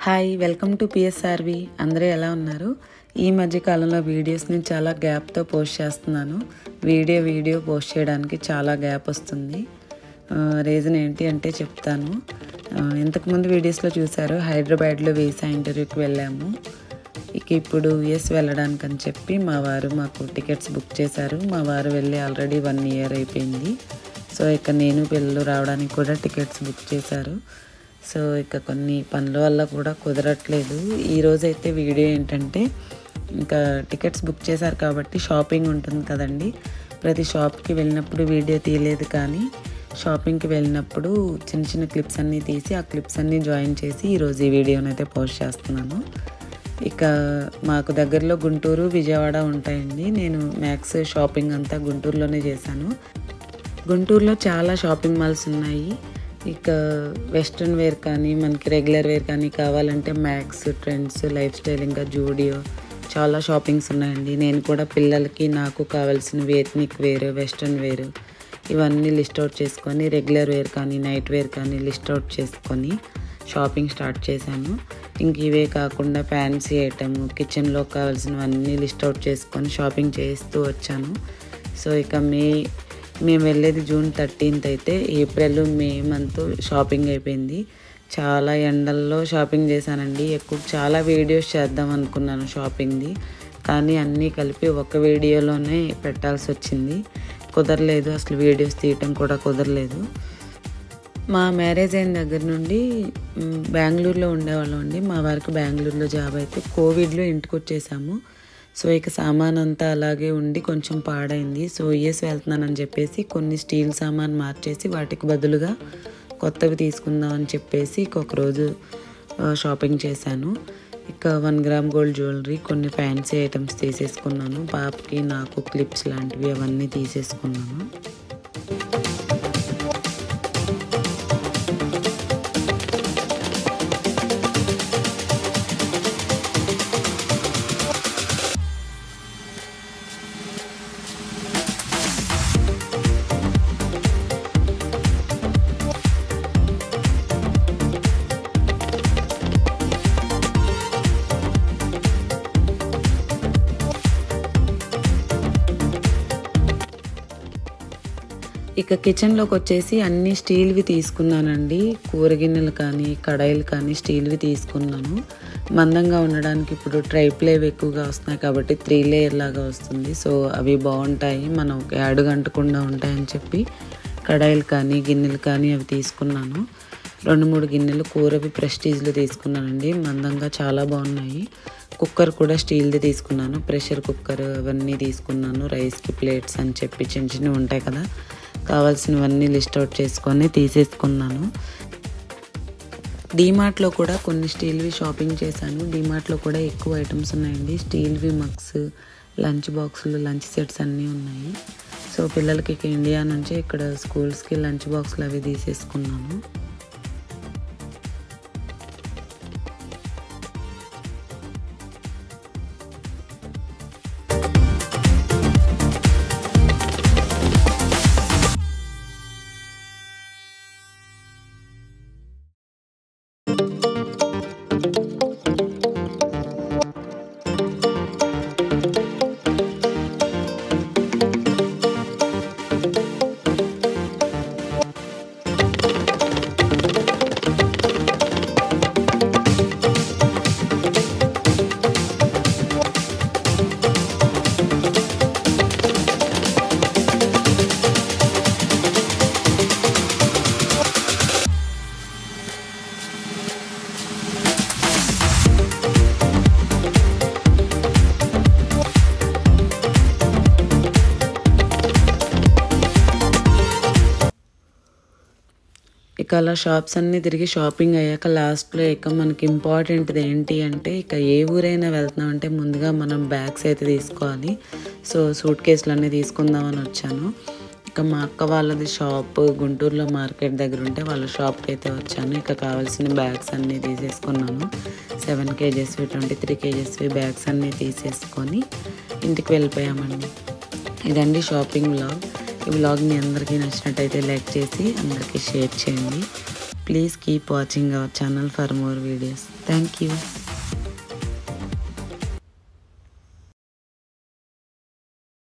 Hi welcome to పిఎస్ఆర్వి. అందరూ ఎలా ఉన్నారు? ఈ మధ్య కాలంలో వీడియోస్ని చాలా గ్యాప్తో పోస్ట్ చేస్తున్నాను. వీడియో పోస్ట్ చేయడానికి చాలా గ్యాప్ వస్తుంది. రీజన్ ఏంటి అంటే చెప్తాను. ఇంతకుముందు వీడియోస్లో చూసారు, హైదరాబాద్లో వీసా ఇంటర్వ్యూకి వెళ్ళాము. ఇప్పుడు యుఎస్ వెళ్ళడానికి అని చెప్పి మా వారు మాకు టికెట్స్ బుక్ చేశారు. మా వారు వెళ్ళి ఆల్రెడీ 1 year అయిపోయింది. సో ఇక నేను పిల్లలు రావడానికి కూడా టికెట్స్ బుక్ చేశారు. సో ఇక కొన్ని పనుల వల్ల కూడా కుదరట్లేదు. ఈరోజైతే వీడియో ఏంటంటే, ఇంకా టికెట్స్ బుక్ చేశారు కాబట్టి షాపింగ్ ఉంటుంది కదండి. ప్రతి షాప్కి వెళ్ళినప్పుడు వీడియో తీయలేదు, కానీ షాపింగ్కి వెళ్ళినప్పుడు చిన్న చిన్న క్లిప్స్ అన్నీ తీసి ఆ క్లిప్స్ అన్నీ జాయిన్ చేసి ఈరోజు ఈ వీడియోని అయితే పోస్ట్ చేస్తున్నాను. ఇక మాకు దగ్గరలో గుంటూరు, విజయవాడ ఉంటాయండి. నేను మ్యాక్స్ షాపింగ్ అంతా గుంటూరులోనే చేశాను. గుంటూరులో చాలా షాపింగ్ మాల్స్ ఉన్నాయి. ఇక వెస్ట్రన్ వేర్ కానీ మనకి రెగ్యులర్ వేర్ కానీ కావాలంటే మ్యాక్స్, ట్రెండ్స్, లైఫ్ స్టైల్, ఇంకా జూడియో చాలా షాపింగ్స్ ఉన్నాయండి. నేను కూడా పిల్లలకి నాకు కావాల్సినవి ఎథ్నిక్ వేర్, వెస్ట్రన్ వేర్ ఇవన్నీ లిస్ట్ అవుట్ చేసుకొని, రెగ్యులర్ వేర్ కానీ నైట్ వేర్ కానీ లిస్ట్ అవుట్ చేసుకొని షాపింగ్ స్టార్ట్ చేశాను. ఇంక ఇవే కాకుండా ఫ్యాన్సీ ఐటమ్, కిచెన్లో కావాల్సినవన్నీ లిస్ట్ అవుట్ చేసుకొని షాపింగ్ చేస్తూ వచ్చాను. సో ఇక మేము వెళ్ళేది June 13th అయితే, ఏప్రిల్, మే మంత్ షాపింగ్ అయిపోయింది. చాలా ఎండల్లో షాపింగ్ చేశానండి. చాలా వీడియోస్ చేద్దాం అనుకున్నాను షాపింగ్ది, కానీ అన్నీ కలిపి ఒక వీడియోలోనే పెట్టాల్సి వచ్చింది. కుదరలేదు, అసలు వీడియోస్ తీయటం కూడా కుదరలేదు. మా మ్యారేజ్ అయిన దగ్గర నుండి బెంగళూరులో ఉండేవాళ్ళం అండి. మా వారికి బెంగళూరులో జాబ్ అయితే కోవిడ్లో ఇంటికి వచ్చేసాము. సో ఇక సామాన్ అంతా అలాగే ఉండి కొంచెం పాడైంది. సో యుఎస్ వెళ్తున్నానని చెప్పేసి కొన్ని స్టీల్ సామాన్ మార్చేసి వాటికి బదులుగా కొత్తవి తీసుకుందాం అని చెప్పేసి ఒక రోజు షాపింగ్ చేశాను. ఇక 1 gram గోల్డ్ జ్యువెలరీ, కొన్ని ఫ్యాన్సీ ఐటమ్స్ తీసేసుకున్నాను. పాపకి నాకు క్లిప్స్ లాంటివి అవన్నీ తీసేసుకున్నాను. ఇక కిచెన్లోకి వచ్చేసి అన్ని స్టీల్వి తీసుకున్నానండి. కూర గిన్నెలు కానీ కడాయిలు కానీ స్టీల్వి తీసుకున్నాను. మందంగా ఉండడానికి ఇప్పుడు ట్రైప్లేవి ఎక్కువగా వస్తున్నాయి కాబట్టి 3 layer లాగా వస్తుంది. సో అవి బాగుంటాయి, మనం అడుగు అంటకుండా ఉంటాయని చెప్పి కడాయిలు కానీ గిన్నెలు కానీ అవి తీసుకున్నాను. 2-3 గిన్నెలు కూరవి ప్రెస్టీజ్లు తీసుకున్నానండి. మందంగా చాలా బాగున్నాయి. కుక్కర్ కూడా స్టీల్ది తీసుకున్నాను. ప్రెషర్ కుక్కర్ అవన్నీ తీసుకున్నాను. రైస్కి ప్లేట్స్ అని చెప్పి చిన్న చిన్నవి ఉంటాయి కదా, కావాల్సినవన్నీ లిస్ట్ అవుట్ చేసుకొని తీసేసుకున్నాను. డీమార్ట్లో కూడా కొన్ని స్టీల్వి షాపింగ్ చేశాను. డీమార్ట్లో కూడా ఎక్కువ ఐటమ్స్ ఉన్నాయండి. స్టీల్వి మగ్స్, లంచ్ బాక్సులు, లంచ్ సెట్స్ అన్నీ ఉన్నాయి. సో పిల్లలకి ఇండియా నుంచి ఇక్కడ స్కూల్స్కి లంచ్ బాక్సులు అవి తీసేసుకున్నాను. ఇక అలా షాప్స్ అన్నీ తిరిగి షాపింగ్ అయ్యాక లాస్ట్లో ఇక మనకి ఇంపార్టెంట్ది ఏంటి అంటే, ఇక ఏ ఊరైనా వెళ్తున్నామంటే ముందుగా మనం బ్యాగ్స్ అయితే తీసుకోవాలి. సో సూట్ కేసులు అన్నీ తీసుకుందామని వచ్చాను. ఇక మా అక్క వాళ్ళది షాప్ గుంటూరులో మార్కెట్ దగ్గర ఉంటే వాళ్ళ షాప్కి అయితే వచ్చాను. ఇక కావాల్సిన బ్యాగ్స్ అన్నీ తీసేసుకున్నాను. 7 kgs, 23 kgs బ్యాగ్స్ అన్నీ తీసేసుకొని ఇంటికి వెళ్ళిపోయామండి. ఇదండి షాపింగ్ వ్లాగ్. ఈ వ్లాగ్ మీ అందరికీ నచ్చినట్టయితే లైక్ చేసి అందరికీ షేర్ చేయండి. Please keep watching our channel for more videos. Thank you.